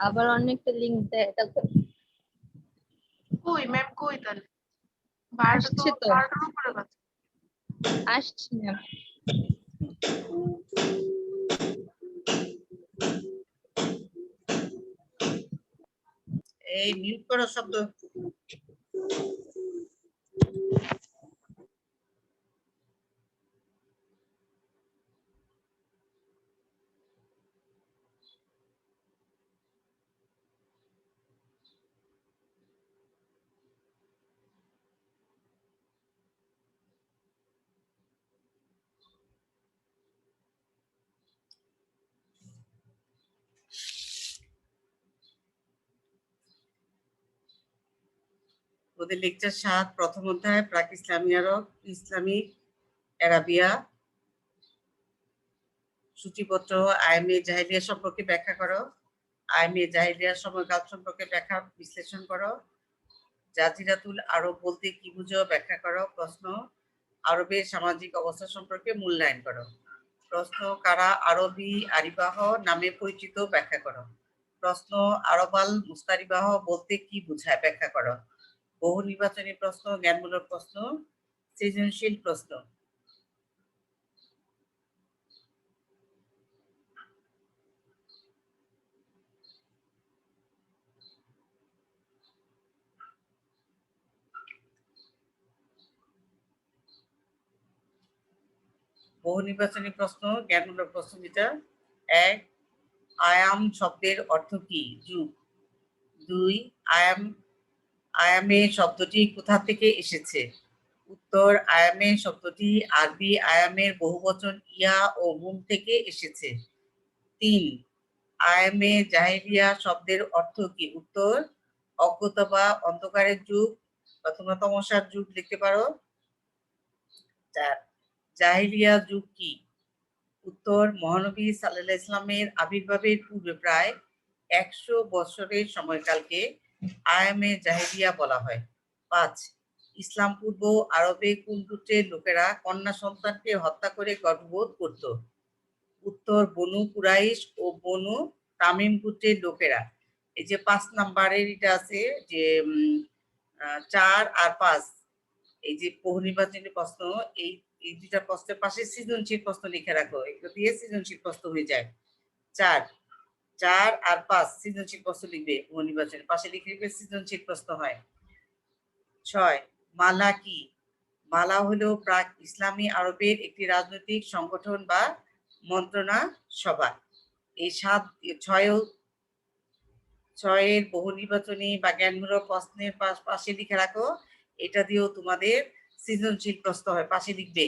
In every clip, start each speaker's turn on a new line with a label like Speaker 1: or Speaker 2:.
Speaker 1: আবার অনেকটা লিংক দেয়, তারপর
Speaker 2: কই ম্যাম কই তাহলে? 12টা তো
Speaker 1: আসছে তো,
Speaker 2: 12টার উপরে বাজে।
Speaker 1: আসছে না।
Speaker 3: এই মিউট করো শব্দ। ওদের লেকচার 7 প্রথম অধ্যায় প্রাক ইসলামী আরব, ইসলামিক অ্যারাবিয়া, সূচিপত্র, আইএমএ জাহিলিয়া সম্পর্কে ব্যাখ্যা করো, আইএমএ জাহিলিয়ার সময়কাল সম্পর্কে ব্যাখ্যা বিশ্লেষণ করো, জাজিরাতুল আরব বলতে কি বুঝো ব্যাখ্যা করো, প্রশ্ন আরবের সামাজিক অবস্থা সম্পর্কে মূল্যায়ন করো, প্রশ্ন কারা আরবি আরিবাহ নামে পরিচিত ব্যাখ্যা করো, প্রশ্ন আরবাল মুস্তারিবাহ বলতে কি বোঝায় ব্যাখ্যা করো, বহু নির্বাচনী প্রশ্ন, জ্ঞানমূলক প্রশ্ন, সৃজনশীল প্রশ্ন। বহু নির্বাচনী প্রশ্ন, জ্ঞানমূলক প্রশ্ন যেটা, 1 আয়াম শব্দের অর্থ কি? যুগ। 2 আয়ামে শব্দটি কোথা থেকে এসেছে? উত্তর, আয়ামে শব্দটি আরবি আয়ামের বহুবচন ইয়া ও মুম থেকে এসেছে। 3 আয়ামে জাহেলিয়া শব্দের অর্থ কি? উত্তর, অজ্ঞতা বা অন্ধকারের যুগ বা তোমরা তমসার যুগ লিখতে পারো। 4 জাহেলিয়া যুগ কি? উত্তর, মহানবী সাল্লাল্লাহু আলাইহি ইসলামের আবির্ভাবের পূর্বে প্রায় 100 বছরের সময়কালকে আয়ামে জাহেলিয়া বলা হয়। 5 ইসলাম পূর্ব আরবে কোন গোত্রের লোকেরা কন্যা সন্তানকে হত্যা করে গর্ভবোধ করত? উত্তর, বনু কুরাইশ ও বনু তামিম গোত্রের লোকেরা। এই যে 5 নাম্বারের এটা আছে যে 4 আর 5, এই যে বহু নির্বাচনী প্রশ্ন, এই এই দুইটা প্রশ্নের পাশে সৃজনশীল প্রশ্ন লিখে রাখো, এগুলো দিয়ে সৃজনশীল প্রশ্ন হয়ে যায়। 4 আর 5 সৃজনশীল প্রশ্ন লিখবে, বহু নির্বাচনী পাশে লিখে লিখবে সৃজনশীল প্রশ্ন হয়। 6 মালা কি? মালা হলো প্রাক ইসলামী আরবের একটি রাজনৈতিক সংগঠন বা মন্ত্রণা সভা। এই 6 এর বহু নির্বাচনী বা জ্ঞানমূলক প্রশ্নের পাশে লিখে রাখো, এটা দিয়েও তোমাদের সৃজনশীল প্রশ্ন হয়, পাশে লিখবে।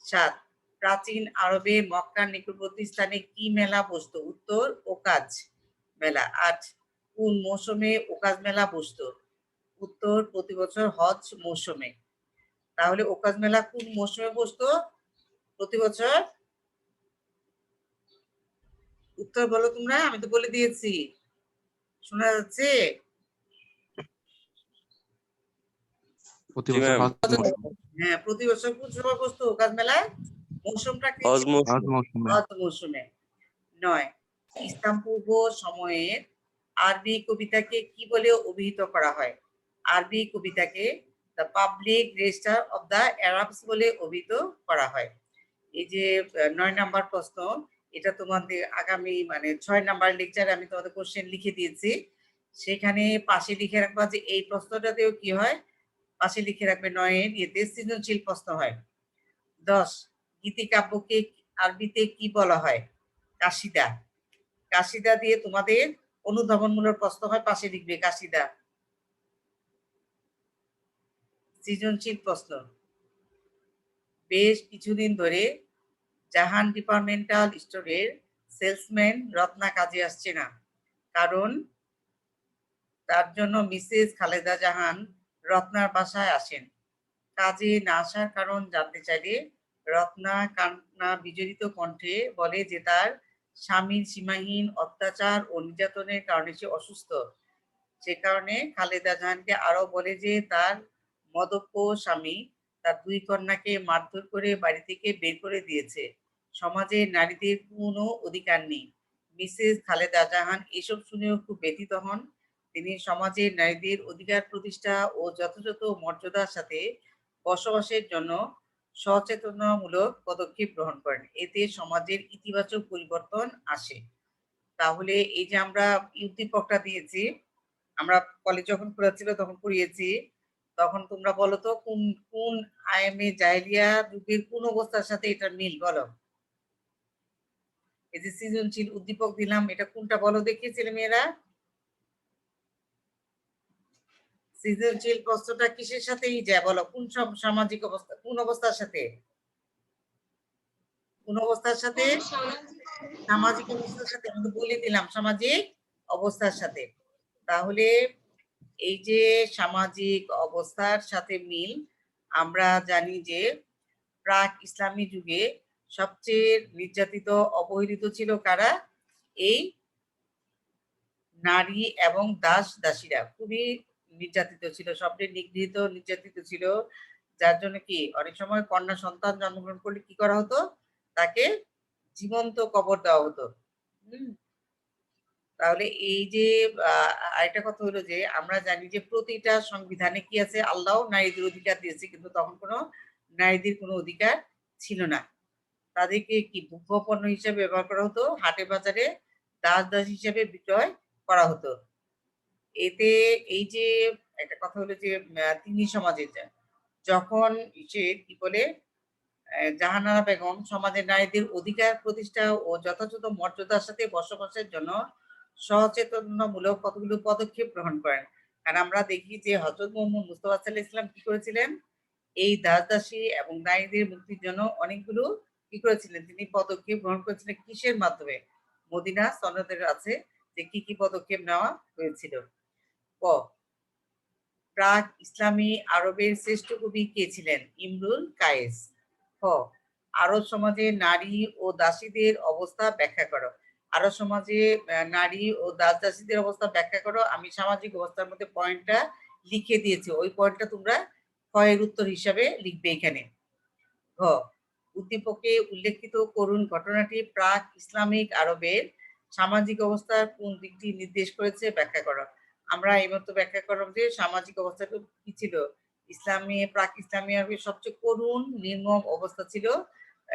Speaker 3: 7 প্রাচীন আরবে মক্কার নিকটবর্তী স্থানে কি মেলা বসতো? উত্তর, ওকাজ মেলা। 8 কোন মৌসুমে ওকাজ মেলা বসতো? উত্তর, প্রতি বছর হজ মৌসুমে। তাহলে ওকাজ মেলা কোন মৌসুমে বসতো প্রতি বছর? উত্তর বলো তোমরা, আমি তো বলে দিয়েছি, শোনা যাচ্ছে? হ্যাঁ, প্রতি বছর কোন সময় বসতো ওকাজ মেলায়? মৌসুমটা কি? হজ মৌসুমে। 9 ইসলাম পূর্ব সময়ের আরবি কবিতাকে কি বলে অভিহিত করা হয়? আরবি কবিতাকে the public register of the Arabs বলে অভিহিত করা হয়। এই যে 9 নাম্বার প্রশ্ন, এটা তোমাদের আগামী 6 নাম্বার লেকচারে আমি তোমাদের কোশ্চেন লিখে দিয়েছি, সেখানে পাশে লিখে রাখবা যে এই প্রশ্নটাতেও কি হয়, পাশে লিখে রাখবে 9 এর ইয়েতে সৃজনশীল প্রশ্ন হয়। 10 গীতিকাব্যকে আরবিতে কি বলা হয়? কাসিদা। কাসিদা দিয়ে তোমাদের অনুধাবনমূলক প্রশ্ন হয়, পাশে লিখবে কাসিদা। সৃজনশীল প্রশ্ন, বেশ কিছুদিন ধরে জাহান ডিপার্টমেন্টাল স্টোরের সেলসম্যান রত্না কাজে আসছে না, কারণ তার জন্য মিসেস খালেদা জাহান রত্নার বাসায় আসেন। কাজে না আসার কারণ জানতে চাইলে রত্না কান্না বিজড়িত কণ্ঠে বলে যে তার স্বামীর সীমাহীন অত্যাচার ও নির্যাতনের কারণে সে অসুস্থ। সে কারণে খালেদা জাহানকে আরো বলে যে তার মদপ্য স্বামী তার 2 কন্যাকে মারধর করে বাড়ি থেকে বের করে দিয়েছে। সমাজে নারীদের কোনো অধিকার নেই। মিসেস খালেদা জাহান এসব শুনেও খুব ব্যথিত হন। তিনি সমাজের নারীদের অধিকার প্রতিষ্ঠা ও যথাযথ মর্যাদার সাথে বসবাসের জন্য সচেতনামূলক পদক্ষেপ গ্রহণ করেন। এতে সমাজের ইতিবাচক পরিবর্তন আসে। তাহলে এই যে আমরা উদ্দীপকটা দিয়েছি, আমরা কলেজ যখন খোলা ছিল তখন পড়িয়েছি, তখন তোমরা বলো তো কোন কোন আয়ামে জাহেলিয়া যুগের কোন অবস্থার সাথে এটা মিল বলো। এই যে সৃজনশীল উদ্দীপক দিলাম, এটা কোনটা বলো দেখি ছেলেমেয়েরা। সৃজনশীল প্রশ্নটা কিসের সাথেই যায় বলো, কোন সামাজিক অবস্থা, কোন অবস্থার সাথে, কোন অবস্থার সাথে? সামাজিক অবস্থার সাথে। আমি তো বলে দিলাম সামাজিক অবস্থার সাথে। তাহলে এই যে সামাজিক অবস্থার সাথে মিল, আমরা জানি যে প্রাক ইসলামী যুগে সবচেয়ে নির্যাতিত অবহেলিত ছিল কারা? এই নারী এবং দাস দাসীরা খুবই নির্যাতিত ছিল, সবচেয়ে নিগৃহীত নির্যাতিত ছিল। যার জন্য কি অনেক সময় কন্যা সন্তান জন্মগ্রহণ করলে কি করা হতো? তাকে জীবন্ত কবর দেওয়া হতো। তাহলে এই যে আরেকটা কথা হলো যে আমরা জানি যে প্রতিটা সংবিধানে কি আছে, আল্লাহ নারীদের অধিকার দিয়েছে, কিন্তু তখন কোনো নারীদের কোনো অধিকার ছিল না। তাদেরকে কি ভোগ্যপণ্য হিসেবে ব্যবহার করা হতো, হাটে বাজারে দাস দাস হিসেবে বিক্রয় করা হতো। এতে এই যে একটা কথা হলো যে তিনি সমাজে যখন সে কি বলে জাহানারা বেগম সমাজের নারীদের অধিকার প্রতিষ্ঠা ও যথাযথ মর্যাদার সাথে বসবাসের জন্য সচেতনতামূলক কতগুলো পদক্ষেপ গ্রহণ করেন। কারণ আমরা দেখি যে হযরত মুহাম্মদ মুস্তাফা সাল্লাল্লাহু আলাইহি ওয়াসাল্লাম কি করেছিলেন, এই দাস দাসী এবং নারীদের মুক্তির জন্য অনেকগুলো কি করেছিলেন, তিনি পদক্ষেপ গ্রহণ করেছিলেন। কিসের মাধ্যমে? মদিনা সনদের আছে যে কি কি পদক্ষেপ নেওয়া হয়েছিল। ক, প্রাক ইসলামী আরবের শ্রেষ্ঠ কবি কে ছিলেন? ইমরুল কায়েস। খ, আরব সমাজে নারী ও দাসীদের অবস্থা ব্যাখ্যা করো। আরব সমাজে নারী ও দাস দাসীদের অবস্থা ব্যাখ্যা করো। আমি সামাজিক অবস্থার মধ্যে পয়েন্টটা লিখে দিয়েছি, ওই পয়েন্টটা তোমরা ক্ষয়ের উত্তর হিসাবে লিখবে এখানে। ঘ, উদ্দীপকে উল্লেখিত করুন ঘটনাটি প্রাক ইসলামিক আরবের সামাজিক অবস্থার কোন দিকটি নির্দেশ করেছে, ব্যাখ্যা করো। আমরা এইমাত্র ব্যাখ্যা করলাম যে সামাজিক অবস্থাটা কি ছিল, ইসলামী প্রাক ইসলামী আরবের সবচেয়ে করুণ নির্মম অবস্থা ছিল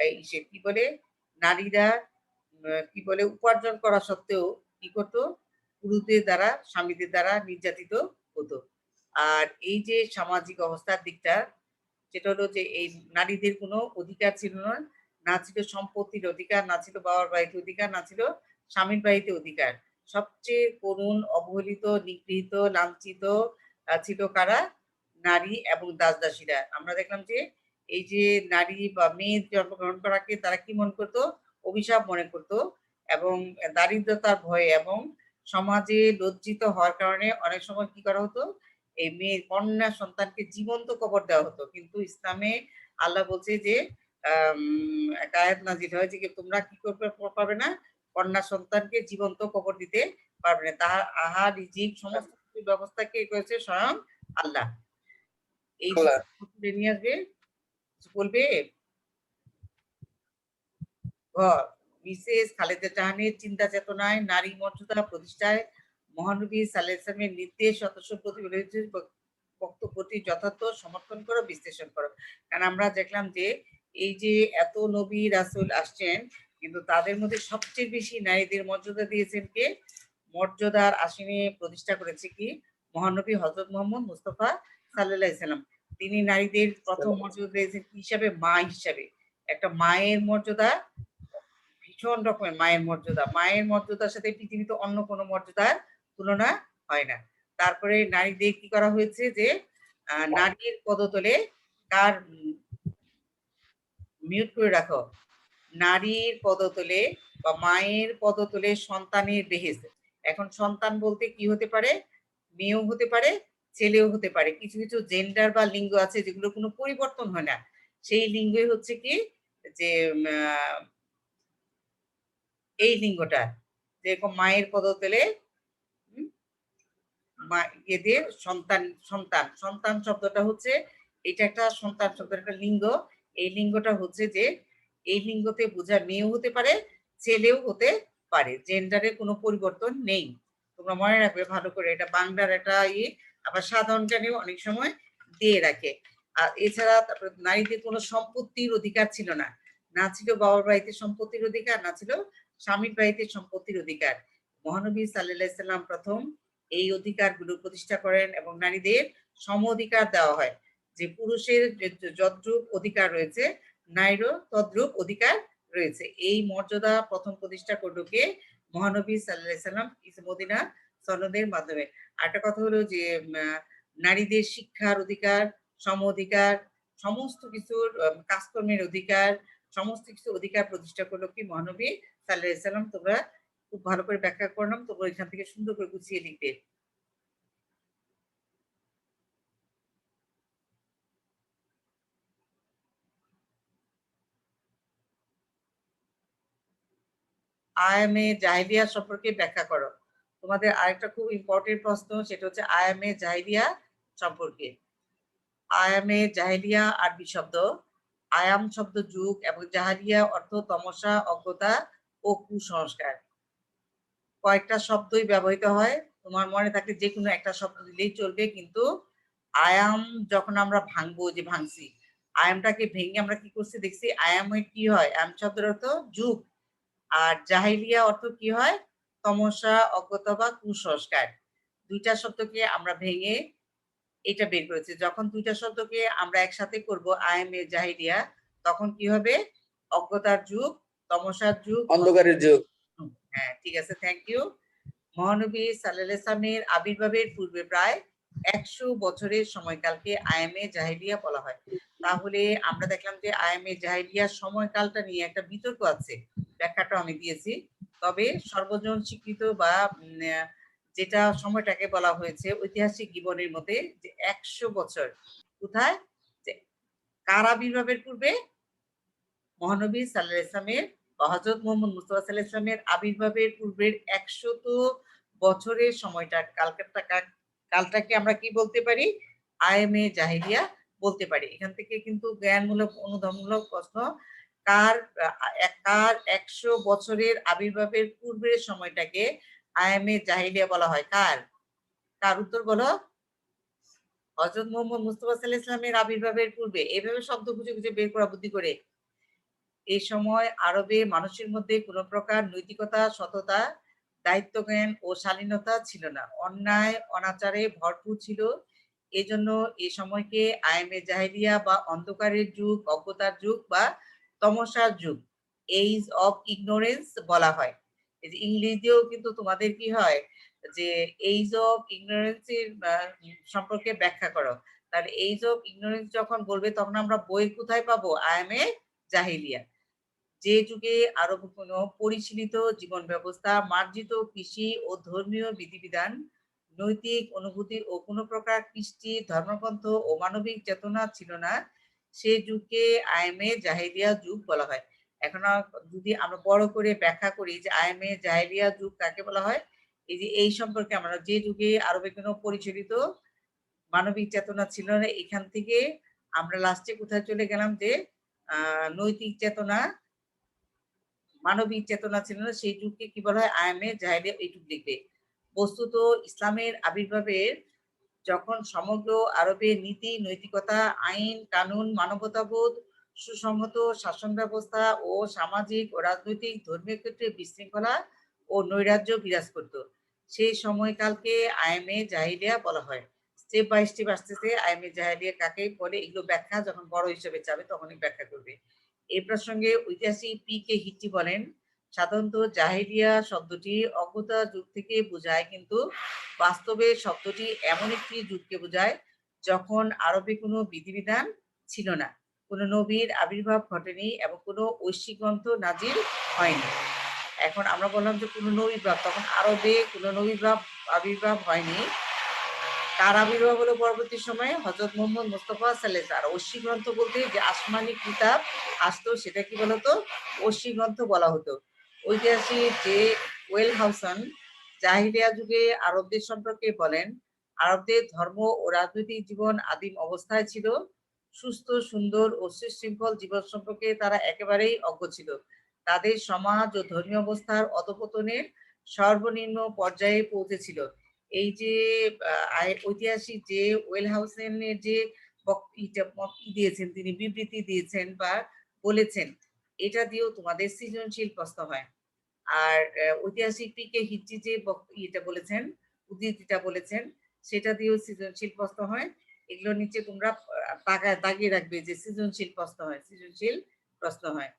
Speaker 3: এই সে কি বলে নারীরা কি বলে উপার্জন করা সত্ত্বেও কি করতো, পুরুষদের দ্বারা স্বামীদের দ্বারা নির্যাতিত হতো। আর এই যে সামাজিক অবস্থার দিকটা, যেটা হলো যে এই নারীদের কোনো অধিকার ছিল না, না ছিল সম্পত্তির অধিকার, না ছিল বাবার বাড়িতে অধিকার, না ছিল স্বামীর বাড়িতে অধিকার। সবচেয়ে করুণ, অবহেলিত, নিগৃহীত, লাঞ্ছিত ছিল কারা? নারী এবং দাস দাসীরা। আমরা দেখলাম যে এই যে নারী বা মেয়ে জন্মগ্রহণ করাকে তারা কি মনে করতো? অভিশাপ মনে করতো, এবং দারিদ্রতার ভয়ে এবং সমাজে লজ্জিত হওয়ার কারণে অনেক সময় কি করা হতো, এই মেয়ে কন্যা সন্তানকে জীবন্ত কবর দেওয়া হতো। কিন্তু ইসলামে আল্লাহ বলছে যে একটা আয়াত নাজিল হয় যে তোমরা কি করবে, পারবে না, কন্যা সন্তানকে জীবন্ত কবর দিতে পারবে না। তাহার আহার রিজিক সমস্ত কিছুর ব্যবস্থা কে করেছে? স্বয়ং আল্লাহ। এই যে নিয়ে আসবে বলবে। ঘ, মিসেস খালেদা জাহানের চিন্তা চেতনায় নারী মর্যাদা প্রতিষ্ঠায় মহানবী সাল্লাল্লাহু আলাইহি ওয়াসাল্লামের নির্দেশ সদস্য প্রতিবেদনের বক্তব্যটি যথার্থ সমর্থন করো, বিশ্লেষণ করো। কারণ আমরা দেখলাম যে এই যে এত নবী রাসূল আসছেন, কিন্তু তাদের মধ্যে সবচেয়ে বেশি নারীদের মর্যাদা দিয়েছেন কে? মর্যাদার আসনে প্রতিষ্ঠা করেছে কি? মহানবী হযরত মুহাম্মদ মুস্তাফা সাল্লাল্লাহু আলাইহি ওয়াসাল্লাম। তিনি নারীদের প্রথম মর্যাদা দিয়েছেন কি হিসাবে? মা হিসাবে। একটা মায়ের মর্যাদা ভীষণ রকমের, মায়ের মর্যাদা, মায়ের মর্যাদার সাথে পৃথিবীতে অন্য কোনো মর্যাদার তুলনা হয় না। তারপরে নারীদের কি করা হয়েছে যে নারীর পদতলে কার, মিউট করে রাখো, নারীর পদতলে বা মায়ের পদতলে সন্তানের বেহেশত। এখন সন্তান বলতে কি হতে পারে? মেয়েও হতে পারে, ছেলেও হতে পারে। কিছু কিছু জেন্ডার বা লিঙ্গ আছে যেগুলো কোনো পরিবর্তন হয় না, সেই লিঙ্গই হচ্ছে কি যে এই লিঙ্গটা, যেরকম মায়ের পদতলে এদের সন্তান, সন্তান, সন্তান শব্দটা হচ্ছে এটা একটা সন্তান শব্দের একটা লিঙ্গ। এই লিঙ্গটা হচ্ছে যে এই লিঙ্গতে বোঝায় মেয়েও হতে পারে, ছেলেও হতে পারে, জেন্ডারে কোনো পরিবর্তন নেই। তোমরা মনে রাখবে ভালো করে, এটা বাংলার একটা আবার সাধারণ জ্ঞানেও অনেক সময় দিয়ে রাখে। আর এছাড়া তারপর নারীদের কোনো সম্পত্তির অধিকার ছিল না, না ছিল বাবার বাড়িতে সম্পত্তির অধিকার, না ছিল স্বামীর বাড়িতে সম্পত্তির অধিকার। মহানবী সাল্লাল্লাহু আলাইহি সাল্লাম প্রথম এই অধিকারগুলো প্রতিষ্ঠা করেন এবং নারীদের সম অধিকার দেওয়া হয়, যে পুরুষের যতটুক অধিকার রয়েছে নারীরও তদ্রূপ অধিকার রয়েছে। এই মর্যাদা প্রথম প্রতিষ্ঠা করলো কে? মহানবী সাল্লাল্লাহু আলাইহি সাল্লাম মদিনা সনদের মাধ্যমে। আরেকটা কথা হলো যে নারীদের শিক্ষার অধিকার, সম অধিকার, সমস্ত কিছুর কাজকর্মের অধিকার, সমস্ত কিছু অধিকার প্রতিষ্ঠা করলো কি? মহানবী সাল্লাল্লাহু আলাইহি সাল্লাম। তোমরা খুব ভালো করে ব্যাখ্যা করলাম, তোমরা এখান থেকে সুন্দর করে গুছিয়ে লিখবে। আয়ামে জাহিলিয়া সম্পর্কে ব্যাখ্যা করো। তোমাদের আরেকটা খুব ইম্পর্টেন্ট প্রশ্ন, সেটা হচ্ছে আয়ামে জাহিলিয়া সম্পর্কে। আয়ামে জাহিলিয়া আরবি শব্দ, আয়াম শব্দ যুগ এবং জাহিলিয়া অর্থ তমসা, অজ্ঞতা ও কুসংস্কার। কয়েকটা শব্দই ব্যবহৃত হয়, তোমার মনে থাকলে যে কোনো একটা শব্দ দিলেই চলবে, কিন্তু আয়াম যখন আমরা ভাঙবো, যে ভাঙছি আয়ামটাকে ভেঙে আমরা কি করছি দেখছি, আয়ামে কি হয়? আয়াম শব্দের অর্থ যুগ, আর জাহিলিয়া অর্থ কি হয়? তমসা, অজ্ঞতা বা কুসংস্কার। দুইটা শব্দকে আমরা ভেঙে এটা বের করেছি। যখন দুইটা শব্দকে আমরা একসাথে করব আয়ামে জাহিলিয়া, তখন কি হবে? অজ্ঞতার যুগ, তমসার যুগ,
Speaker 4: অন্ধকারের যুগ।
Speaker 3: হ্যাঁ, ঠিক আছে, থ্যাংক ইউ। মহানবী সাল্লাল্লাহু আলাইহি সাল্লামের আবির্ভাবের পূর্বে প্রায় 100 বছরের সময়কালকে আয়ামে জাহিলিয়া বলা হয়। তাহলে আমরা দেখলাম যে আয়ামে জাহিলিয়ার সময়কালটা নিয়ে একটা বিতর্ক আছে, ব্যাখ্যাটা আমি দিয়েছি। তবে সর্বজন স্বীকৃত বা যেটা সময়টাকে বলা হয়েছে ঐতিহাসিক জীবনের মতে যে 100 বছর। কোথায়? যে কার আবির্ভাবের পূর্বে? মহানবী সাল্লাল্লাহু আলাইহি সাল্লামের বা হযরত মুহাম্মদ মুস্তাফা সাল্লাল্লাহু আলাইহি সাল্লামের আবির্ভাবের পূর্বের 100 বছরের সময়টা, কালটাকে আমরা কি বলতে পারি? আয়ামে জাহিলিয়া বলতে পারি। এখান থেকে কিন্তু জ্ঞানমূলক অনুধানমূলক প্রশ্ন, কার 100 বছরের আবির্ভাবের পূর্বের সময়টাকে আয়ামে জাহিলিয়া বলা হয়? কার? কার উত্তর বলো? হযরত মুহাম্মদ মুস্তাফা সাল্লাল্লাহু আলাইহি সাল্লামের আবির্ভাবের পূর্বে। এভাবে শব্দ খুঁজে খুঁজে বের করা বুদ্ধি করে। এই সময় আরবে মানুষের মধ্যে কোন প্রকার নৈতিকতা, সততা, দায়িত্বজ্ঞান ও শালীনতা ছিল না। অন্যায় অনাচারে ভরপুর ছিল। এজন্য এই সময়কে আয়ামে জাহিলিয়া বা অন্ধকারের যুগ, অজ্ঞতার যুগ বা তমসার যুগ, এজ অফ ইগনোরেন্স বলা হয়। এই যে ইংরেজিতেও কিন্তু তোমাদের কি হয় যে এজ অফ ইগনোরেন্স এর সম্পর্কে ব্যাখ্যা করো। তাহলে এজ অফ ইগনোরেন্স যখন বলবে তখন আমরা বই কোথায় পাবো? আয়ামে জাহিলিয়া। যে যুগে আরব কোনো পরিশীলিত জীবন ব্যবস্থা, মার্জিত কৃষি ও ধর্মীয় বিধিবিধান, নৈতিক অনুভূতি ও কোনো প্রকার কৃষ্টি, ধর্মগ্রন্থ ও মানবিক চেতনা ছিল না, সে যুগকে আয়ামে জাহিলিয়া যুগ বলা হয়। এখন যদি আমরা বড় করে ব্যাখ্যা করি যে আয়ামে জাহিলিয়া যুগ কাকে বলা হয়, এই যে এই সম্পর্কে আমরা, যে যুগে আরবে কোনো পরিচালিত মানবিক চেতনা ছিল না, এখান থেকে আমরা লাস্টে কোথায় চলে গেলাম যে নৈতিক চেতনা, মানবিক চেতনা ছিল না, সেই যুগকে কি বলা হয়? আয়ামে জাহিলিয়া। এইটুকু লিখবে। বস্তুত ইসলামের আবির্ভাবের যখন সমগ্র আরবে নীতি, নৈতিকতা, আইন, কানুন, মানবতাবোধ, সুসংহত শাসন ব্যবস্থা ও সামাজিক ও রাজনৈতিক ধর্মীয় ক্ষেত্রে বিশৃঙ্খলা ও নৈরাজ্য বিরাজ করত, সেই সময়কালকে আয়ামে জাহিলিয়া বলা হয়। স্টেপ বাই স্টেপ আসতেছে আয়ামে জাহিলিয়া কাকে বলে, এগুলো ব্যাখ্যা যখন বড় হিসেবে যাবে তখনই ব্যাখ্যা করবে। এই প্রসঙ্গে ঐতিহাসিক পি কে হিট্টি বলেন, সাধারণত জাহিলিয়া শব্দটি অজ্ঞতা যুগ থেকে বোঝায়, কিন্তু বাস্তবে শব্দটি এমন একটি যুগকে বোঝায় যখন আরবে কোনো বিধিবিধান ছিল না, কোনো নবীর আবির্ভাব ঘটেনি এবং কোনো ঐশিক গ্রন্থ নাজিল হয়নি। এখন আমরা বললাম যে কোনো নবীভাব, তখন আরবে কোনো নবীভাব আবির্ভাব হয়নি। কার আবির্ভাব হলো পরবর্তী সময়ে? হযরত মুহাম্মদ মুস্তাফা সাল্লাল্লাহু আলাইহি ওয়াসাল্লাম। আর ঐশী গ্রন্থ বলতে যে আসমানি কিতাব আসতো সেটা কি বলতো? ঐশী গ্রন্থ বলা হতো। ঐতিহাসিক যে ওয়েলহাউসন জাহিলিয়া যুগে আরবদের সম্পর্কে বলেন, আরবদের ধর্ম ও রাজনৈতিক জীবন আদিম অবস্থায় ছিল। সুস্থ, সুন্দর ও সুশৃঙ্খল জীবন সম্পর্কে তারা একেবারেই অজ্ঞ ছিল। তাদের সমাজ ও ধর্মীয় অবস্থার অধপতনের সর্বনিম্ন পর্যায়ে পৌঁছেছিল। এই যে ঐতিহাসিক যে ওয়েলহাউসেনের যে দিয়েছেন, তিনি বিবৃতি দিয়েছেন বা বলেছেন, এটা দিয়েও তোমাদের সৃজনশীল প্রশ্ন হয়। আর ঐতিহাসিক পিকে হিটজি যে এটা বলেছেন, উদ্ধৃতিটা বলেছেন, সেটা দিয়েও সৃজনশীল প্রশ্ন হয়। এগুলো নিচে তোমরা দাগিয়ে রাখবে যে সৃজনশীল প্রশ্ন হয়, সৃজনশীল প্রশ্ন হয়।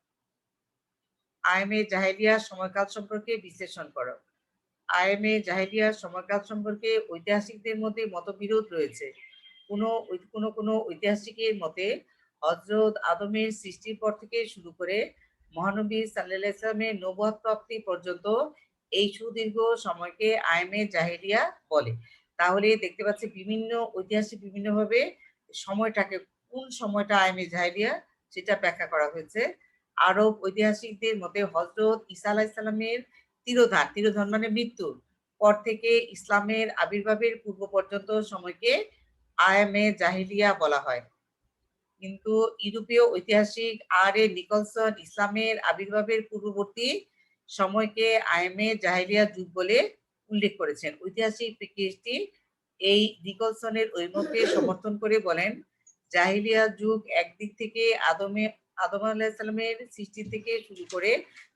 Speaker 3: আইএমএ জাহেলিয়া সময়কাল সম্পর্কে বিশ্লেষণ করো। আইএমএ জাহেলিয়া সময়কাল সম্পর্কে ঐতিহাসিকদের মধ্যে মতবিরোধ রয়েছে। কোনো ঐতিহাসিকের মতে হযরত আদমের সৃষ্টির পর থেকে শুরু করে মহানবী সাল্লাল্লাহু আলাইহি ওয়াসাল্লামের নবুয়ত প্রাপ্তি পর্যন্ত এই সুদীর্ঘ সময়কে আইএমএ জাহেলিয়া বলে। তাহলে দেখতে পাচ্ছি বিভিন্ন ঐতিহাসিক বিভিন্নভাবে সময়টাকে, কোন সময়টা আইএমএ জাহেলিয়া সেটা ব্যাখ্যা করা হয়েছে। আরব ঐতিহাসিকদের মতে হযরত ঈসা আলাইহিস সালামের তিরোধান মানে মৃত্যুর পর থেকে ইসলামের আবির্ভাবের পূর্ব পর্যন্ত সময়কে আইএমএ জাহেলিয়া বলা হয়। কিন্তু ইউরোপীয় ঐতিহাসিক আর.এ. নিকলসন ইসলামের আবির্ভাবের পূর্ববর্তী সময়কে আইএমএ জাহেলিয়া যুগ বলে উল্লেখ করেছেন। ঐতিহাসিক পিএইচডি এই নিকলসনের ওই মতকে সমর্থন করে বলেন, জাহেলিয়া যুগ একদিক থেকে আদম আলাইহিস সালামের সৃষ্টি থেকে শুরু করে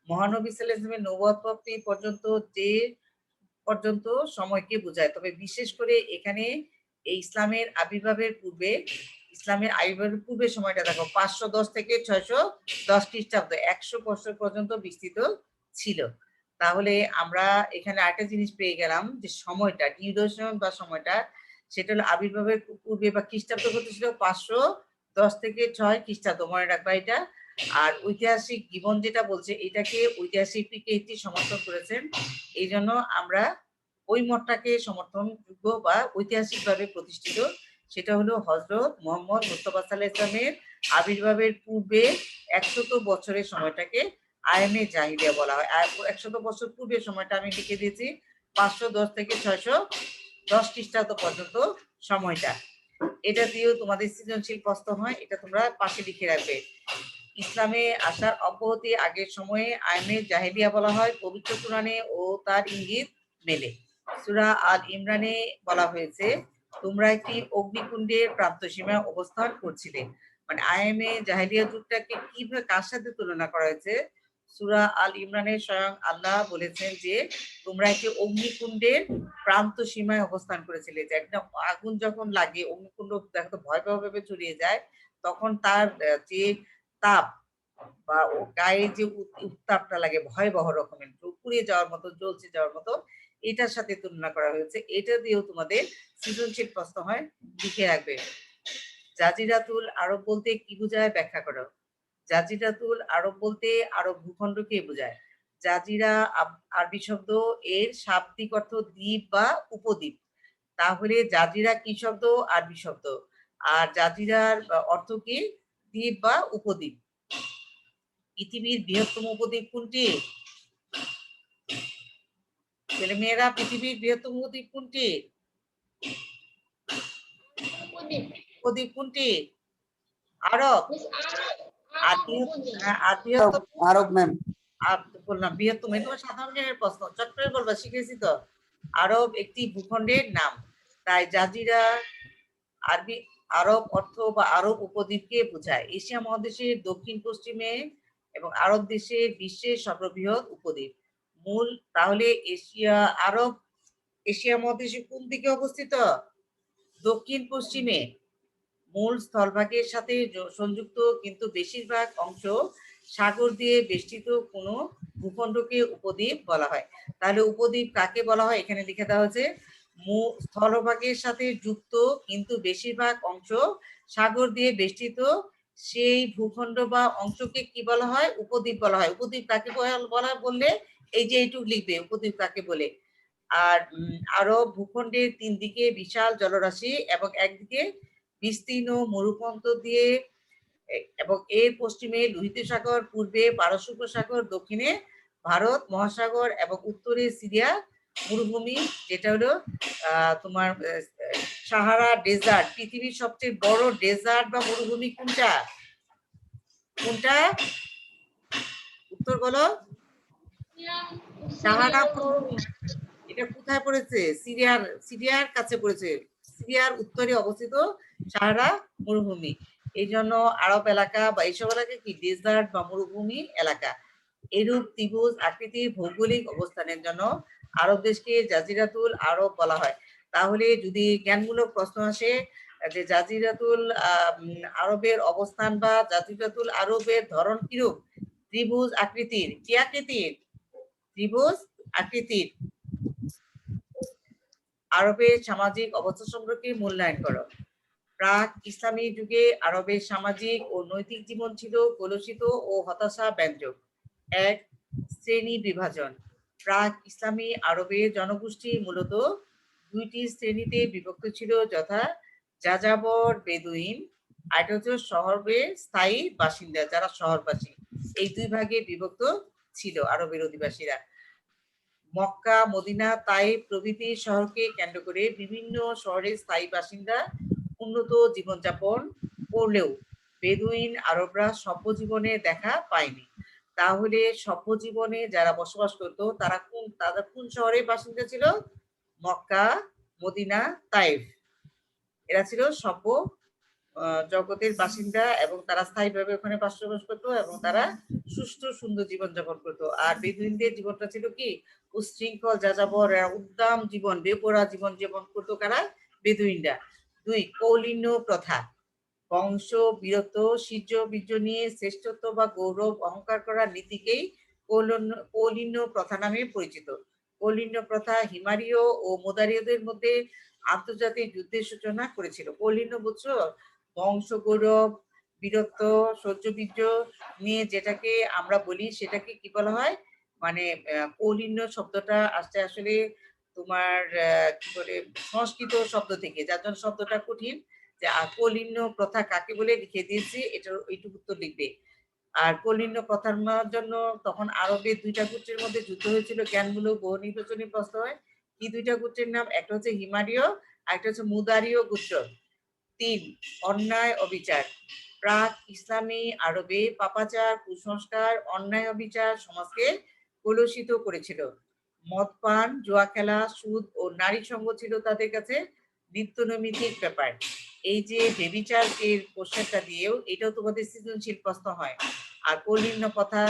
Speaker 3: মহানবী সাল্লাল্লাহু আলাইহি ওয়াসাল্লামের নবুয়ত প্রাপ্তি পর্যন্ত সময়কে বোঝায়। তবে বিশেষ করে এখানে এই ইসলামের আবির্ভাবের পূর্বে সময়টা দেখো 510 থেকে 610 খ্রিস্টাব্দ 100 বছর পর্যন্ত বিস্তৃত ছিল। তাহলে আমরা এখানে আরেকটা জিনিস পেয়ে গেলাম যে সময়টা, ডিউরেশন বা সময়টা, সেটা হলো আবির্ভাবের পূর্বে বা খ্রিস্টাব্দ কত ছিল, 510 থেকে 6 খ্রিস্টাব্দ, মনে রাখবা এটা। আর ঐতিহাসিক জীবন যেটা বলছে, এটাকে ঐতিহাসিক পিকেটি সমর্থন করেছেন। এই জন্য আমরা ওই মতটাকে সমর্থনযোগ্য বা ঐতিহাসিকভাবে প্রতিষ্ঠিত, সেটা হলো হযরত মুহাম্মদ মুস্তাফা সাল্লাল্লাহু আলাইহি ওয়াসাল্লামের আবির্ভাবের পূর্বে 100 বছরের সময়টাকে আইএমএ জাহেলিয়া বলা হয়। আর 100 বছর পূর্বের সময়টা আমি লিখে দিয়েছি 510 থেকে 610 খ্রিস্টাব্দ পর্যন্ত সময়টা। এটা দিয়েও তোমাদের সৃজনশীল প্রশ্ন হয়, এটা তোমরা পাশে লিখে রাখবে। ইসলামে আসার অব্যাহতি আগের সময়ে আইএমএ জাহেলিয়া বলা হয় পবিত্র কুরআনে ও তার ইঙ্গিত মেলে। সূরা আল ইমরানে বলা হয়েছে, তোমরা একটি অগ্নিকুণ্ডের প্রান্তসীমায় অবস্থান করছিলে। মানে আইএমএ জাহেলিয়া যুগটাকে কিভাবে কার সাথে তুলনা করা হয়েছে? সূরা আল ইমরানে স্বয়ং আল্লাহ বলেছেন যে তোমরা একটি অগ্নিকুণ্ডের প্রান্ত সীমায় অবস্থান করেছিলে। যে একটা আগুন যখন লাগে, অগ্নিকুণ্ড দেখো ভয়াবহভাবে ছড়িয়ে যায়, তখন তার যে তাপ বা ও গায়ে যে উত্তাপটা লাগে ভয়াবহ রকমের, পুড়িয়ে যাওয়ার মতো, জ্বলছে যাওয়ার মতো, এটার সাথে তুলনা করা হয়েছে। এটা দিয়েও তোমাদের সৃজনশীল প্রশ্ন হয়, লিখে রাখবে। জাজিরাতুল আরব বলতে কি বোঝায় ব্যাখ্যা করো। জাজিরাতুল আরব বলতে আরব ভূখণ্ডকে বোঝায়। জাজিরা আরবি শব্দ, এর শাব্দিক অর্থ দ্বীপ বা উপদ্বীপ। তাহলে জাজিরা কি শব্দ? আরবি শব্দ। আর জাজিরার অর্থ কি? দ্বীপ বা উপদ্বীপ। পৃথিবীর বৃহত্তম উপদ্বীপ কোনটি? ছেলেমেয়েরা, পৃথিবীর বৃহত্তম উপদ্বীপ কোনটি? উপদ্বীপ কোনটি? আরব।
Speaker 4: আরব ম্যাম।
Speaker 3: আর বললাম বৃহত্তম, এটা সাধারণ জ্ঞানের প্রশ্ন, চট করে বলবা, শিখেছি তো। আরব একটি ভূখণ্ডের নাম, তাই জাজিরা আরবি আরব অর্থ বা আরব উপদ্বীপকে বোঝায়। এশিয়া মহাদেশের দক্ষিণ পশ্চিমে এবং আরব দেশে বিশ্বের সর্ববৃহৎ উপদ্বীপ। মূল তাহলে এশিয়া মহাদেশে কোন দিকে অবস্থিত? দক্ষিণ পশ্চিমে। মূল স্থলভাগের সাথে সংযুক্ত, কিন্তু বেশিরভাগ অংশ সাগর দিয়ে বেষ্টিত কোনো ভূখণ্ডকে উপদ্বীপ বলা হয়। তাহলে উপদ্বীপ কাকে বলা হয়? এখানে লিখে দেওয়া হয়েছে, স্থলভাগের সাথে যুক্ত কিন্তু বেশিরভাগ অংশ সাগর দিয়ে বেষ্টিত সেই ভূখণ্ড বা অংশকে কি বলা হয়? উপদ্বীপ বলা হয়। উপদ্বীপ কাকে বলা বললে এই যে এইটুকু লিখবে, উপদ্বীপ কাকে বলে। আর আরব ভূখণ্ডের 3 দিকে বিশাল জলরাশি এবং একদিকে বিস্তীর্ণ মরুপ্রান্ত দিয়ে, এবং এর পশ্চিমে লোহিত সাগর, পূর্বে পারস্য উপসাগর, দক্ষিণে ভারত মহাসাগর এবং উত্তরে সিরিয়া মরুভূমি, যেটা হলো তোমার সাহারা ডেজার্ট। পৃথিবীর সবচেয়ে বড় ডেজার্ট বা মরুভূমি কোনটা? উত্তর বলো। সাহারা মরুভূমি। এটা কোথায় পড়েছে? সিরিয়ার কাছে পড়েছে। সিরিয়ার উত্তরে অবস্থিত সাহারা মরুভূমি। এই জন্য আরব এলাকা বা এইসব এলাকা কি ডেজার্ট বা মরুভূমি এলাকা। এরূপ ত্রিভুজ আকৃতির ভৌগোলিক অবস্থানের জন্য আরব দেশকে জাজিরাতুল আরব বলা হয়। তাহলে যদি জ্ঞানমূলক প্রশ্ন আসে যে জাজিরাতুল আরবের অবস্থান বা জাজিরাতুল আরবের ধরন কিরূপ? ত্রিভুজ আকৃতির। কি আকৃতির? ত্রিভুজ আকৃতির। আরবের সামাজিক অবস্থা সম্পর্কে মূল্যায়ন করো। প্রাক ইসলামী যুগে আরবের সামাজিক ও নৈতিক জীবন ছিল কলুষিত ও হতাশা ব্যঞ্জক। 1. শ্রেণী বিভাজন। প্রাক ইসলামী আরবের জনগোষ্ঠী মূলত দুইটি শ্রেণীতে বিভক্ত ছিল, যথা যাযাবর বেদুইন আর হচ্ছে শহরে স্থায়ী বাসিন্দা যারা শহরবাসী। এই দুই ভাগে বিভক্ত ছিল আরবের অধিবাসীরা। মক্কা, মদিনা, তাইফ প্রভৃতি শহরকে কেন্দ্র করে বিভিন্ন শহরের স্থায়ী বাসিন্দা উন্নত জীবনযাপন করলেও বেদুইন আরবরা সভ্য জীবনে দেখা পায়নি। তাহলে সভ্য জীবনে যারা বসবাস করতো তারা কোন শহরের বাসিন্দা ছিল? Mecca, Medina, Taif. এরা ছিল সভ্য জগতের বাসিন্দা এবং তারা স্থায়ীভাবে ওখানে বসবাস করতো এবং তারা সুষ্ঠু সুন্দর জীবনযাপন করতো। আর বেদুইনদের জীবনটা ছিল কি উচ্ছৃঙ্খল, যাযাবর, উদ্দাম জীবন, বেপরোয়া জীবন যাপন করতো কারা? বেদুইনরা। 2. কৌলিন্য প্রথা। বংশ বীরত্ব, শীর্ষ বীর্য নিয়ে শ্রেষ্ঠত্ব বা গৌরব অহংকার করার নীতিকেই কৌলিন্য প্রথা নামে পরিচিত। কৌলিন্য প্রথা হিমারীয় ও মোদারীয়দের মধ্যে আন্তর্জাতিক যুদ্ধের সূচনা করেছিল। কৌলিন্য বুঝছো? বংশ গৌরব, বীরত্ব, শৌর্য বীর্য নিয়ে যেটাকে আমরা বলি সেটাকে কি বলা হয়? মানে কৌলিন্য শব্দটা আসছে আসলে তোমার কি বলে সংস্কৃত শব্দ থেকে, যার জন্য শব্দটা কঠিন। যে কৌলিন্য প্রথা কাকে বলে লিখে দিয়েছি, এটার এইটুকু উত্তর লিখবে। আর কৌলিন্য প্রথার জন্য তখন আরবের দুইটা গোত্রের মধ্যে যুদ্ধ হয়েছিল। জ্ঞানমূলক বহু নির্বাচনী প্রশ্ন হয়। কি দুইটা গোত্রের নাম? একটা হচ্ছে হিমারীয় আর একটা হচ্ছে মুদারীয় গোত্র। 3. অন্যায় অবিচার। প্রাক ইসলামী আরবে পাপাচার, কুসংস্কার, অন্যায় অবিচার সমাজকে কলুষিত করেছিল। মদপান, জুয়া খেলা, সুদ ও নারী সঙ্গ ছিল তাদের কাছে নিত্যনৈমিত্তিক ব্যাপার। এই যে বেবিচার এর কোশ্চেনটা দিয়েও এটাও তোমাদের সৃজনশীল প্রশ্ন হয়। আর কৌলিন্য কথা,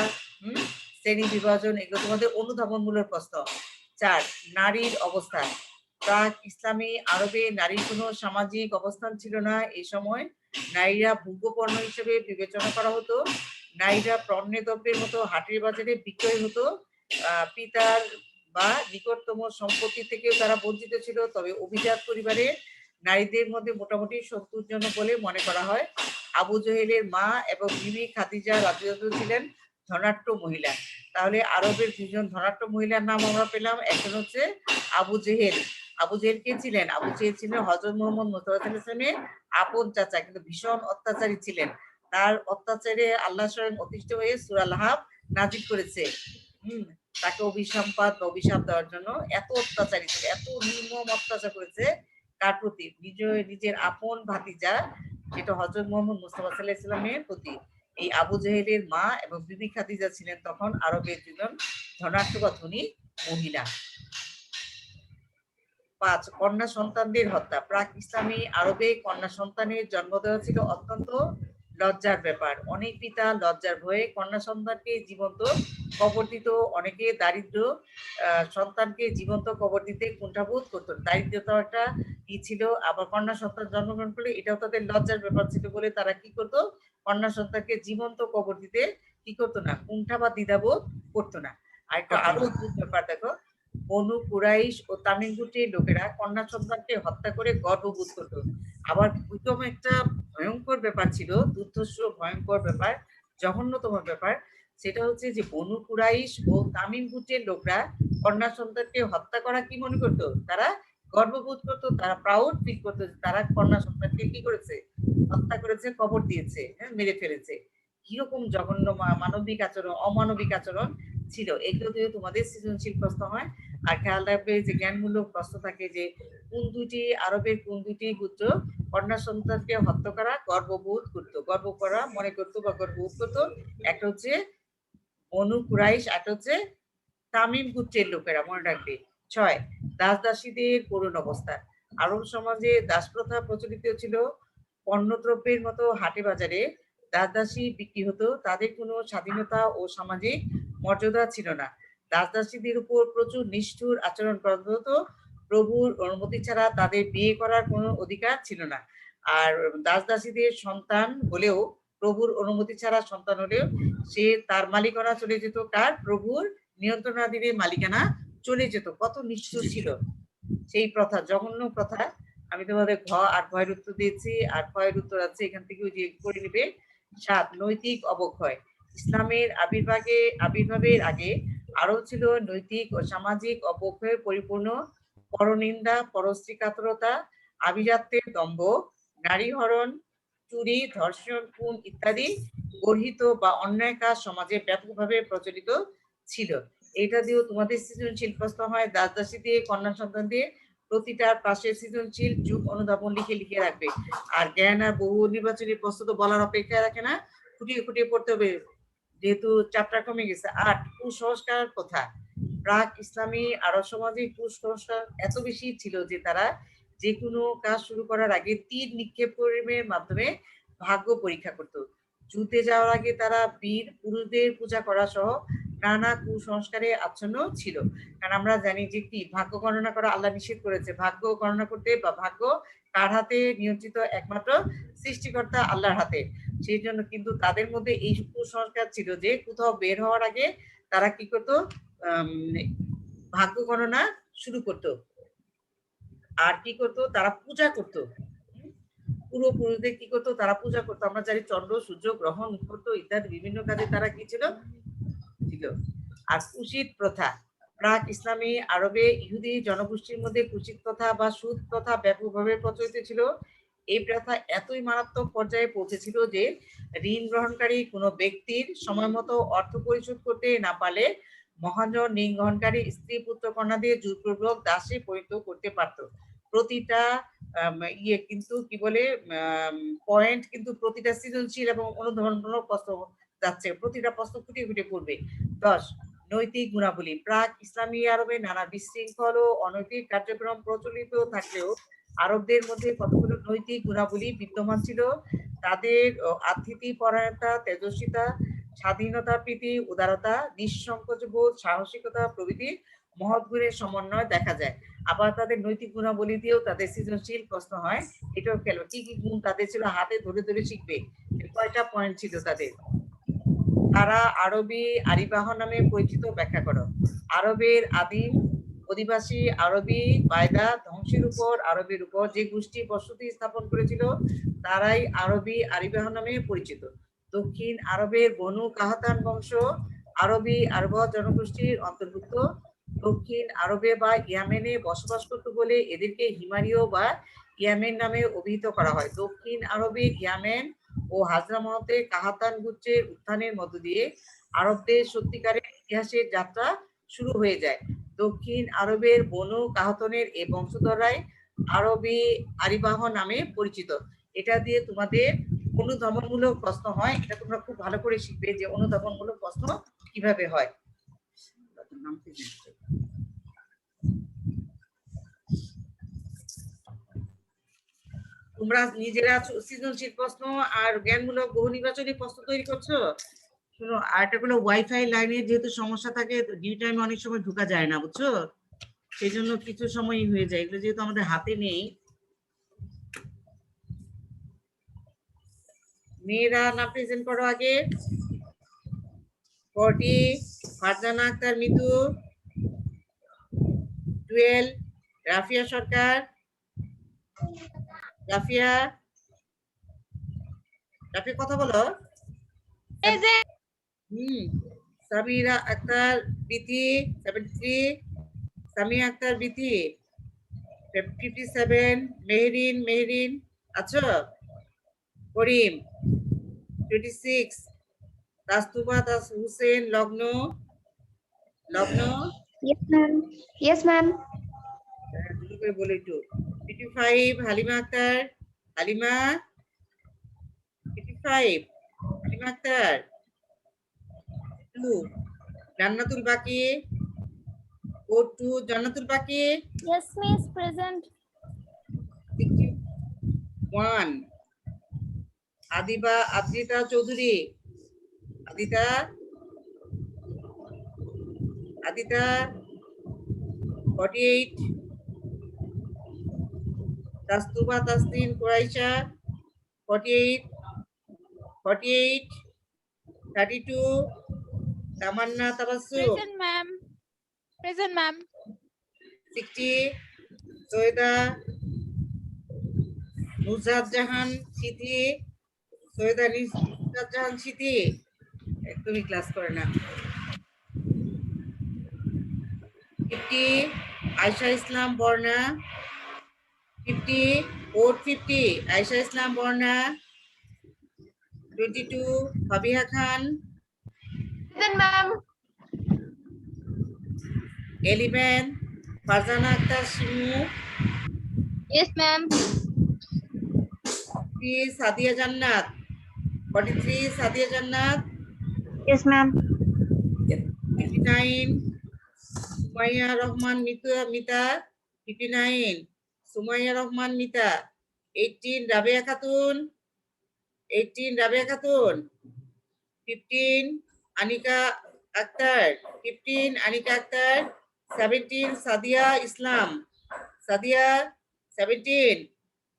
Speaker 3: শ্রেণী বিভাজন, এগুলো তোমাদের অনুধাবনমূলক প্রশ্ন। 4. নারীর অবস্থান। প্রাক ইসলামী আরবে নারীর কোনো সামাজিক অবস্থান ছিল না। এই সময় নারীরা ভোগ্যপণ্য হিসেবে বিবেচনা করা হতো। নারীরা পণ্যে দ্রব্যের মতো হাটের বাজারে বিক্রয় হতো। পিতার বা নিকটতম সম্পত্তি থেকেও তারা বঞ্চিত ছিল। তবে অভিজাত পরিবারে নারীদের মধ্যে মোটামুটি সন্তোষজনক বলে মনে করা হয়। আবু জেহেলের মা এবং বিবি খাদিজা রাদিয়াল্লাহু ছিলেন ধনাঢ্য মহিলা। তাহলে আরবের দুজন ধনাঢ্য মহিলার নাম আমরা পেলাম। একজন হচ্ছে আবু জেহেল। আবু জেহেল কে ছিলেন? আবু জেহেল ছিলেন হযরত মুহাম্মদ মুস্তাফা সাল্লাল্লাহু আলাইহি ওয়াসাল্লামের আপন চাচা, কিন্তু ভীষণ অত্যাচারী ছিলেন। তার অত্যাচারে আল্লাহ স্বয়ং অতিষ্ঠ হয়ে সূরা লাহাব নাযিল করেছে। তাকে অভিসম্পাত বা অভিশাপ দেওয়ার জন্য। এত অত্যাচারী ছিল, এত নির্মম অত্যাচার করেছে কার প্রতি? নিজের আপন ভাতিজা যেটা হযরত মুহাম্মদ মুস্তাফা সাল্লাল্লাহু আলাইহি ওয়াসাল্লামের প্রতি। এই আবু জেহেলের মা এবং বিবি খাদিজা ছিলেন তখন আরবের দুজন ধনাঢ্য বা ধনী মহিলা। 5. কন্যা সন্তানদের হত্যা। প্রাক ইসলামী আরবে কন্যা সন্তানের জন্ম দেওয়া ছিল অত্যন্ত লজ্জার ব্যাপার। অনেক পিতা লজ্জার ভয়ে কন্যা সন্তানকে জীবন্ত কবর দিত। অনেকে দারিদ্র সন্তানকে জীবন্ত কবর দিতে কুণ্ঠাবোধ করত। দারিদ্রতা একটা কি ছিল, আবার কন্যা সন্তান জন্মগ্রহণ করলে এটাও তাদের লজ্জার ব্যাপার ছিল বলে তারা কি করতো? কন্যা সন্তানকে জীবন্ত কবর দিতে কি করতো না? কুণ্ঠা বা দ্বিধাবোধ করতো না। আর একটা আরো অদ্ভুত ব্যাপার দেখো, বনু কুরাইশ ও তামিম গোত্রের লোকেরা কন্যা সন্তানকে হত্যা করে গর্ভবোধ করত। আবার প্রথম একটা ভয়ঙ্কর ব্যাপার ছিল, দুর্ধর্ষ ভয়ঙ্কর ব্যাপার, জঘন্যতম ব্যাপার। সেটা হচ্ছে যে বনু কুরাইশ ও তামিম গোত্রের লোকরা কন্যা সন্তানকে হত্যা করা কি মনে করতো? তারা গর্ববোধ করতো, তারা প্রাউড ফিল করতো তারা কন্যা সন্তানকে কি করেছে? হত্যা করেছে, কবর দিয়েছে, মেরে ফেলেছে। কিরকম জঘন্য মানবিক আচরণ, অমানবিক আচরণ ছিল। এগুলো দিয়ে তোমাদের সৃজনশীল প্রশ্ন হয়। আর খেয়াল রাখবে যে জ্ঞানমূলক প্রশ্ন থাকে যে আরবের কোন দুইটি গোত্র কন্যা সন্তানকে হত্যা করা গর্ববোধ করতো, গর্ব করা মনে করতো বা গর্ববোধ করতো? একটা হচ্ছে বনু কুরাইশ, 8 হচ্ছে তামিম গোত্রের লোকেরা, মনে রাখবে। 6 দাস দাসীদের করুণ অবস্থা। আরব সমাজে দাস প্রথা প্রচলিত ছিল। পণ্যদ্রব্যের মতো হাটে বাজারে দাস দাসী বিক্রি হতো। তাদের কোনো স্বাধীনতা ও সামাজিক মর্যাদা ছিল না। দাস দাসীদের উপর প্রচুর নিষ্ঠুর আচরণ করা হতো। প্রভুর অনুমতি ছাড়া তাদের বিয়ে করার কোনো অধিকার ছিল না। আর দাস দাসীদের সন্তান হলেও, প্রভুর অনুমতি ছাড়া সন্তান হলেও, সে তার মালিকানা চলে যেত কার? প্রভুর নিয়ন্ত্রণাধীনে মালিকানা চলে যেত। কত নিষ্ঠুর ছিল সেই প্রথা, জঘন্য প্রথা। আমি তোমাদের ঘ আর ভয়ের উত্তর দিয়েছি, আর ভয়ের উত্তর আছে এখান থেকে যে করে নেবে। 7 নৈতিক অবক্ষয়। ইসলামের আবির্ভাবের আগে আরো ছিল নৈতিক ও সামাজিক অবক্ষয়ে পরিপূর্ণ। পরনিন্দা, পরশ্রী কাতরতা, আভিজাত্যের দম্ভ, নারী হরণ, চুরি, ধর্ষণ, খুন ইত্যাদি গর্হিত বা অন্যায় কাজ সমাজে ব্যাপকভাবে প্রচলিত ছিল। এটা দিয়েও তোমাদের সৃজনশীল প্রশ্ন হয়। দাস দাসী দিয়ে, কন্যা সন্তান দিয়ে, প্রতিটার পাশে সৃজনশীল যুগ অনুধাবন লিখে রাখবে। আর জ্ঞান আর বহু নির্বাচনী প্রশ্ন তো বলার অপেক্ষা রাখে না, খুঁটিয়ে খুঁটিয়ে পড়তে হবে, যেহেতু চ্যাপ্টার কমে গেছে। 8 কুসংস্কার কথা। প্রাক ইসলামী আরব সমাজে কুসংস্কার এত বেশি ছিল যে তারা যে কোনো কাজ শুরু করার আগে তীর নিক্ষেপের মাধ্যমে ভাগ্য পরীক্ষা করত। যুদ্ধে যাওয়ার আগে তারা বীর পুরুষদের পূজা করা সহ নানা কুসংস্কারে আচ্ছন্ন ছিল। কারণ আমরা জানি যে কি, ভাগ্য গণনা করা আল্লাহ নিষেধ করেছে। ভাগ্য গণনা করতে বা ভাগ্য কার হাতে নিয়ন্ত্রিত? একমাত্র সৃষ্টিকর্তা আল্লাহর হাতে। সেই জন্য কিন্তু তাদের মধ্যে এই কুসংস্কার ছিল যে কোথাও বের হওয়ার আগে তারা কি করতো? ভাগ্য গণনা শুরু করতো। আর কি করতো? তারা পূজা করতো। পূর্বপুরুষদের কি করতো? তারা পূজা করতো। আমরা জানি চন্দ্র, সূর্য, গ্রহ, নক্ষত্র ইত্যাদি বিভিন্ন কাজে তারা কি ছিল? আর কুশিত প্রথা। প্রাক ইসলামী আরবে ইহুদি জনগোষ্ঠীর মধ্যে কুশিত প্রথা বা সুদ প্রথা ব্যাপকভাবে প্রচলিত ছিল। এই প্রথা এতই মারাত্মক পর্যায়ে পৌঁছেছিল যে ঋণ গ্রহণকারী কোনো ব্যক্তির সময় মতো অর্থ পরিশোধ করতে না পারলে মহাজন ঋণ গ্রহণকারী স্ত্রী, পুত্র, কন্যা দিয়ে জোরপূর্বক দাসে পরিণত করতে পারত। প্রতিটা কিন্তু কি বলে পয়েন্ট কিন্তু প্রতিটা সৃজনশীল এবং অনুধাবনমূলক প্রশ্ন যাচ্ছে। প্রতিটা প্রশ্ন ফুটিয়ে ফুটিয়ে পড়বে। 10 নৈতিক গুণাবলী। প্রাক ইসলামী আরবে নানা বিশৃঙ্খল ও অনৈতিক কার্যক্রম প্রচলিত থাকলেও আরবদের মধ্যে কতগুলো নৈতিক গুণাবলী বিদ্যমান ছিল। তাদের আতিথ্যপরায়ণতা, তেজস্বিতা, স্বাধীনতা প্রীতি, উদারতা, নিঃসংকোচ বোধ, সাহসিকতা প্রভৃতি মহৎ গুণের সমন্বয় দেখা যায়। আবার তাদের নৈতিক গুণাবলী দিয়েও তাদের সৃজনশীল প্রশ্ন হয়। এটাও খেলো কি কি গুণ তাদের ছিল, হাতে ধরে ধরে শিখবে। কয়টা পয়েন্ট ছিল তাদের? তারা আরবি আরিবাহ নামে পরিচিত, ব্যাখ্যা করো। আরবের আদিম অধিবাসী আরবি বায়দা ধ্বংসের উপর আরবের উপর যে গোষ্ঠী বসতি স্থাপন করেছিল তারাই আরবি আরিবাহ নামে পরিচিত। দক্ষিণ আরবের বনু কাহাতান বংশ আরবি আরব জনগোষ্ঠীর অন্তর্ভুক্ত। দক্ষিণ আরবে বা ইয়ামেনে বসবাস করত বলে এদেরকে হিমারীয় বা ইয়ামেন নামে অভিহিত করা হয়। দক্ষিণ আরবের ইয়ামেন ও হাজরামতে কাহাতান গোত্রের উত্থানের মধ্য দিয়ে আরবদের সত্যিকারের ইতিহাসের যাত্রা শুরু হয়ে যায়। দক্ষিণ আরবের বনু কাহাতনের এই বংশধররাই আরবি আরিবাহ নামে পরিচিত। এটা দিয়ে তোমাদের অনুধাবনমূলক প্রশ্ন হয়। এটা তোমরা খুব ভালো করে শিখবে যে অনুধাবনমূলক প্রশ্ন কিভাবে হয়। তোমরা নিজেরা সৃজনশীল প্রশ্ন আর জ্ঞানমূলক বহু নির্বাচনী প্রশ্ন তৈরি করছো। শুনো, আর একটা কোনো ওয়াইফাই লাইনের যেহেতু সমস্যা থাকে, ডিউ টাইমে অনেক সময় ঢোকা যায় না, বুঝছো? সেই জন্য কিছু সময়ই হয়ে যায়। এগুলো যেহেতু আমাদের হাতে নেই। মেয়েরা না প্রেজেন্ট করো আগে। 40 ফারজানা আক্তার মিতু, 12 রাফিয়া সরকার, রাফিয়া কথা বলো। সাবিরা আক্তার বিতি 73, সামিয়া আক্তার বিতি 57, মেহরিন আছো? করিম 26, তাসতুবা হুসেন লগ্ন।
Speaker 1: Yes, ma'am.
Speaker 3: বলে একটু। 55 হালিমা আক্তার, হালিমা 55, হালিমা আক্তার 2 জান্নাতুল বাকি, কোড 2 জান্নাতুল বাকি,
Speaker 1: Yes, Miss. Present.
Speaker 3: 61 Adrita Chowdhury, Adita 48 তাস্তুবা Tasnin কুরাইশা 48 32 তামান্না Tabassum
Speaker 5: Present, ma'am. Present, ma'am.
Speaker 3: 60 Syeda Nusrat Jahan সিথি, সৈয়দা নুসরাত জাহান সিথি একদমই ক্লাস করে না। 50 আয়েশা ইসলাম বর্ণা, 50 আয়েশা ইসলাম বর্ণা, 22 ফাবিহা খান,
Speaker 2: Present, ma'am.
Speaker 3: 11 Farzana Akter Shimu,
Speaker 1: Yes, ma'am.
Speaker 3: 43 Sadia জান্নাত, 43 সাদিয়া জান্নাত,
Speaker 1: Yes, ma'am.
Speaker 3: 59 সুমাইয়া রহমান মিতা, 59 সুমাইয়া রহমান মিতা, 18 রাবেয়া খাতুন, 15 আনিকা আক্তার, 17 সাদিয়া ইসলাম, 17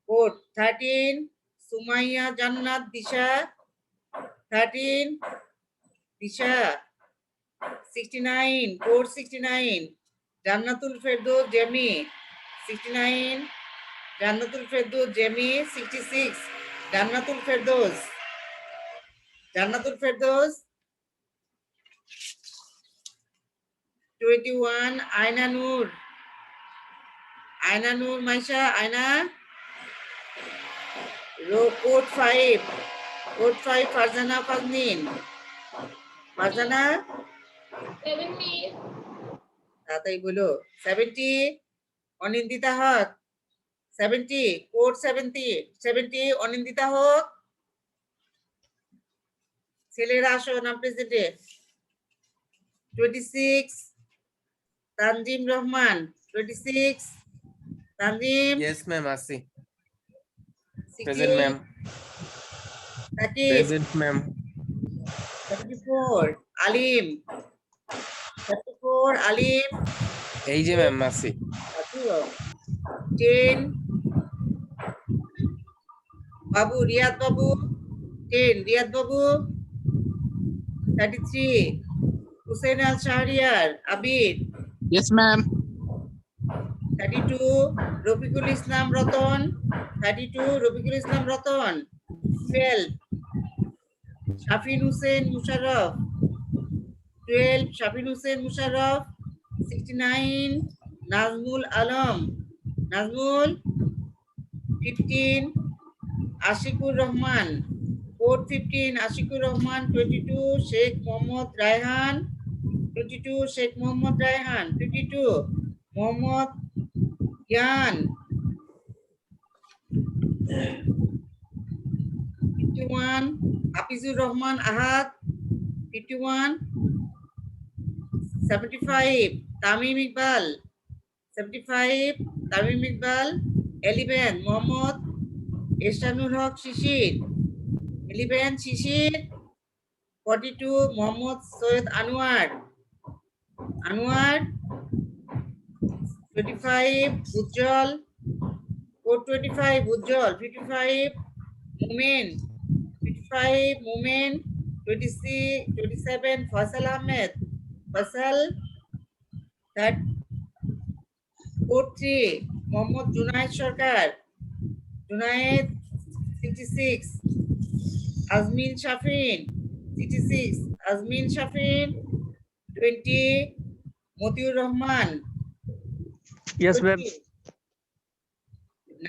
Speaker 3: কোড 13 সুমাইয়া জান্নাত দিশা, 69 code 69 Jannatul Ferdous Jamie, 69 Jannatul Ferdous Jamie, 66 Jannatul Ferdous 21 আয়না নূর মাইশা আয়না, কোড 5 ফারজানা ফাজনিন, ফারজানা তাড়াতাড়ি বলো। 70 অনিন্দিতা হক, 70 কোড 70 অনিন্দিতা হক, ছেলেরা আসো নাম প্রেজেন্টে। 26 Tanzim Rahman, 26 Tanzim,
Speaker 6: Yes, ma'am. Asi.
Speaker 3: 60
Speaker 6: Present, ma'am.
Speaker 3: Shakib,
Speaker 6: Present, ma'am.
Speaker 3: 34 আলিম, 34 আলিম,
Speaker 6: এই যে ma'am Asi.
Speaker 3: 10 বাবু রিয়াদ বাবু, 10 রিয়াদ বাবু, 33 হুসেন আল Shahriar Abid,
Speaker 7: Yes, ma'am.
Speaker 3: 32 Rafiqul Islam Ratan, 12 Shafin Hussain Musharraf, 69 Nazmul Alam, 15 Ashikur Rahman, code 15 Ashikur Rahman, 22 Sheikh Mohammad Raihan, 22 Mohammad ইয়ান, 51 হাফিজুর রহমান আহাদ, 51 75 তামিম ইকবাল, 11 মোহাম্মদ এহসানুল হক শিশির, 42 মোহাম্মদ সৈয়দ আনোয়ার, 25 উজ্জ্বল, কোড 25 উজ্জ্বল, 55 মোমেন, 27 ফয়সাল আহমেদ, কোড 3 মোহাম্মদ জুনায়েদ সরকার, 66 আজমিন শাফিন, 20 মতিউর রহমান,
Speaker 7: Yes, ma'am.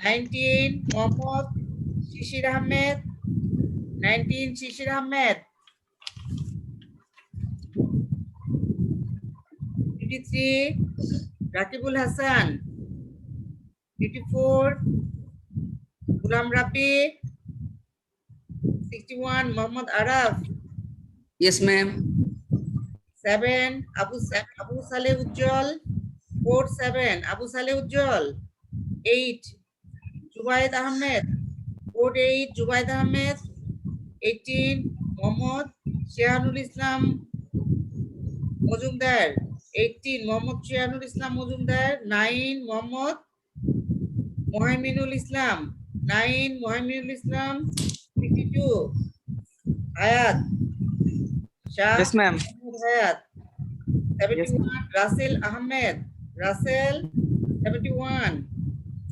Speaker 3: 19 মোহাম্মদ শিশির আহমেদ, 53 রাকিবুল হাসান, 54 গুলাম রাফি, 61 মোহাম্মদ আরাফ,
Speaker 4: Yes, ma'am.
Speaker 3: 7 আবু সালে উজ্জ্বল। কোড 7 আবু সালে উজ্জ্বল। 8 জুবায়েদ আহমেদ। কোড 8 জুবায়েদ আহমেদ। 18 মোহাম্মদ শেহানুল ইসলাম মজুমদার। 18 মোহাম্মদ শেহানুল ইসলাম মজুমদার। 9 মোহাম্মদ মোহাইমিনুল ইসলাম। 9 মোহাইমিনুল ইসলাম। 62 হায়াত শাহ
Speaker 7: Yes, ma'am.
Speaker 3: হায়াত।
Speaker 7: Yes,
Speaker 3: 71 রাসেল আহমেদ। রাসেল 71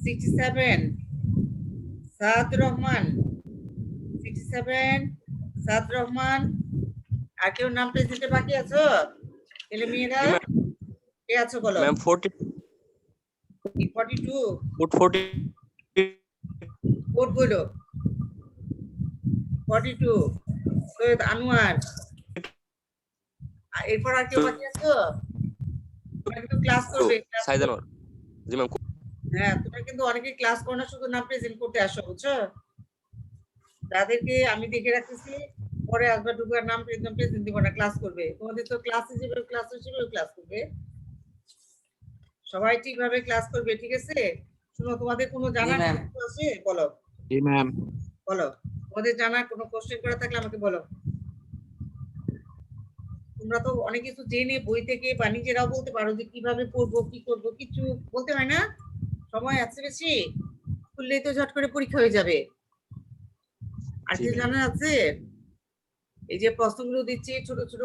Speaker 3: 67 সাদ রহমান। 67 সাদ রহমান। আর কেউ নাম প্রেজেন্টে বাকি আছো ছেলে মেয়েরা? কে আছো বলো?
Speaker 8: मैम 40
Speaker 3: 42
Speaker 8: would 40
Speaker 3: কোড বলো। 42 সৈয়দ আনোয়ার। এরপর আর কেউ বাকি আছো? তোমরা কিন্তু ক্লাস করবে।
Speaker 8: साइद अनवर जी मैम
Speaker 3: হ্যাঁ, তোমরা কিন্তু অনেকে ক্লাস করো না, শুধু নাম প্রেজেন্ট করতে আসো, বুঝছো? তাদেরকে আমি দেখে রাখতেছি, পরে আসবা ঢুকবার নাম প্রেজেন্ট দিব না, ক্লাস করবে। তোমাদের তো ক্লাস হিসেবে ক্লাস করবে। সবাই ঠিকভাবে ক্লাস করবে, ঠিক আছে? শুনো, তোমাদের কোনো জানার
Speaker 4: ma'am.
Speaker 3: কিছু আছে বলো,
Speaker 7: जी मैम।
Speaker 3: বলো। তোমাদের জানার কোনো কোশ্চেন করা থাকলে আমাকে বলো। তোমরা তো অনেক কিছু জেনে বই থেকে বা নিজেরাও বলতে পারো যে কিভাবে পড়বো, কি করবো, কিছু বলতে হয় না। সময় আছে বেশি, খুললেই তো ঝট করে পরীক্ষা হয়ে যাবে। আর
Speaker 8: জি
Speaker 3: কি
Speaker 8: ম্যাম।
Speaker 3: জানা আছে, এই যে প্রশ্নগুলো দিচ্ছি ছোট ছোট